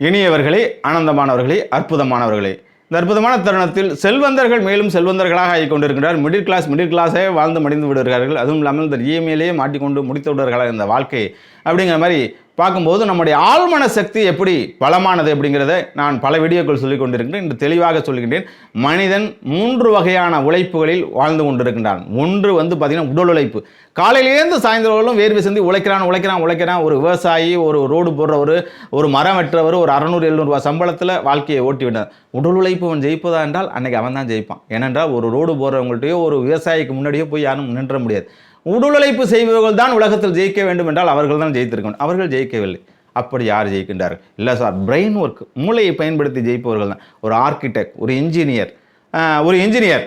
இனியவர்களே, ஆனந்தமானவர்களே, அற்புதமானவர்களே, இந்த அற்புதமான தருணத்தில் செல்வந்தர்கள் மேலும் செல்வந்தர்களாக ஆகிக் கொண்டிருக்கிறார். மிடில் கிளாஸே வாழ்ந்து மடிந்து விடுகிறார்கள். அதுவும் இல்லாமல் இந்த இஎம்ஐயிலேயே மாட்டிக்கொண்டு முடித்து விடுகிறார்கள் இந்த வாழ்க்கை அப்படிங்கிற மாதிரி பார்க்கும்போது நம்முடைய ஆழ்மன சக்தி எப்படி பலமானது அப்படிங்கிறத நான் பல வீடியோக்கள் சொல்லிக் கொண்டிருக்கிறேன். இன்று தெளிவாக சொல்கின்றேன். மனிதன் 3 வகையான உழைப்புகளில் வாழ்ந்து கொண்டிருக்கின்றான். ஒன்று பார்த்தீங்கன்னா உடல் உழைப்பு. காலையிலேருந்து சாயந்தரம் வேர்வை சிந்தி உழைக்கிறான். ஒரு விவசாயி, ஒரு ரோடு போடுறவர், ஒரு மரம் வெட்டுறவர், ஒரு 600-700 ரூபா சம்பளத்தில் வாழ்க்கையை ஓட்டி விட்டார். உடல் உழைப்பு அவன் ஜெயிப்பதா என்றால் அன்னைக்கு அவன் தான் ஜெயிப்பான். ஏனென்றால் ஒரு ரோடு போடுறவங்கள்ட்டையோ ஒரு விவசாயிக்கு முன்னாடியோ போய் யாரும் நின்ற முடியாது. உடல் உழைப்பு செய்பவர்கள் தான் உலகத்தில் ஜெயிக்க வேண்டும் என்றால் அவர்கள் தான் ஜெயித்திருக்கணும். அவர்கள் ஜெயிக்கவில்லை. அப்படி யார் ஜெயிக்கின்றார்கள்? இல்லை சார், பிரெயின் ஒர்க், மூளையை பயன்படுத்தி ஜெயிப்பவர்கள் தான். ஒரு ஆர்கிடெக்ட், ஒரு இன்ஜினியர்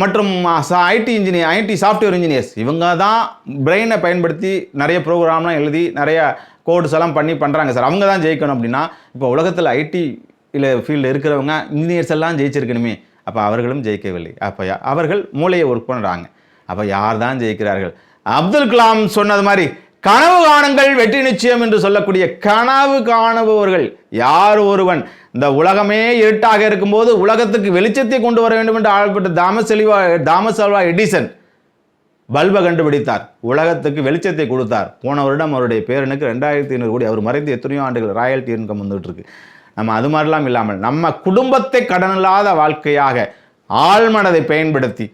மற்றும் ஐடி சாஃப்ட்வேர் இன்ஜினியர்ஸ், இவங்க தான் பிரெயினை பயன்படுத்தி நிறைய ப்ரோக்ராம்லாம் எழுதி நிறைய கோட்ஸ் எல்லாம் பண்ணுறாங்க சார். அவங்க தான் ஜெயிக்கணும் அப்படின்னா இப்போ உலகத்தில் ஐடி ஃபீல்டில் இருக்கிறவங்க இன்ஜினியர்ஸ் எல்லாம் ஜெயிச்சிருக்கணுமே. அப்போ அவர்களும் ஜெயிக்கவில்லை. அப்போ அவர்கள் மூளையை ஒர்க் பண்ணுறாங்க. அப்போ யார் தான் ஜெயிக்கிறார்கள்? அப்துல் கலாம் சொன்னது மாதிரி கனவு காணுங்கள் வெற்றி நிச்சயம் என்று சொல்லக்கூடிய கனவு காணுபவர்கள் யார் ஒருவன் இந்த உலகமே இருட்டாக இருக்கும்போது உலகத்துக்கு வெளிச்சத்தை கொண்டு வர வேண்டும் என்று ஆள்பட்ட தாமஸ் ஆல்வா எடிசன் பல்பை கண்டுபிடித்தார். உலகத்துக்கு வெளிச்சத்தை கொடுத்தார். போன வருடம் அவருடைய பேரனுக்கு 2500 கோடி, அவர் மறைந்து எத்தனையோ ஆண்டுகள் ராயல்டி இன்கம் வந்துட்டு இருக்கு. நம்ம அது மாதிரிலாம் இல்லாமல் நம்ம குடும்பத்தை கடனில்லாத வாழ்க்கையாக ஆழ்மனதை பயன்படுத்தி,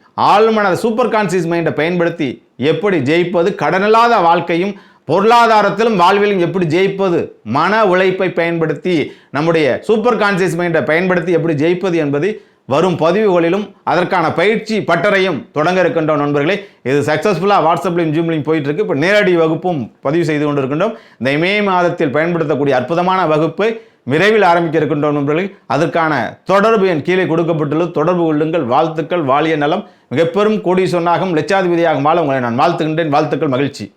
சூப்பர் கான்சியஸ் மைண்டை பயன்படுத்தி எப்படி ஜெயிப்பது, கடனில்லாத வாழ்க்கையும் பொருளாதாரத்திலும் வாழ்விலும் எப்படி ஜெயிப்பது, மன உழைப்பை பயன்படுத்தி நம்முடைய சூப்பர் கான்சியஸ் மைண்டை பயன்படுத்தி எப்படி ஜெயிப்பது என்பதை வரும் பதிவுகளிலும் அதற்கான பயிற்சி பட்டறையும் தொடங்க இருக்கின்ற நண்பர்களே. இது சக்ஸஸ்ஃபுல்லாக வாட்ஸ்அப்லையும் ஜூம்லையும் போயிட்டு இருக்கு. இப்போ நேரடி வகுப்பும் பதிவு செய்து கொண்டிருக்கின்றோம். இந்த மே மாதத்தில் பயன்படுத்தக்கூடிய அற்புதமான வகுப்பை விரைவில் ஆரம்பிக்க இருக்கின்றோம் நண்பர்களே. அதற்கான தொடர்பு என் கீழே கொடுக்கப்பட்டுள்ளது. தொடர்பு கொள்ளுங்கள். வாழ்த்துக்கள். வாழிய நலம், மிகப்பெரும் கோடீஸ்வரனாகவும் லட்சாதிபதியாகவும் வாழ உங்களை நான் வாழ்த்துகின்றேன். வாழ்த்துக்கள், மகிழ்ச்சி.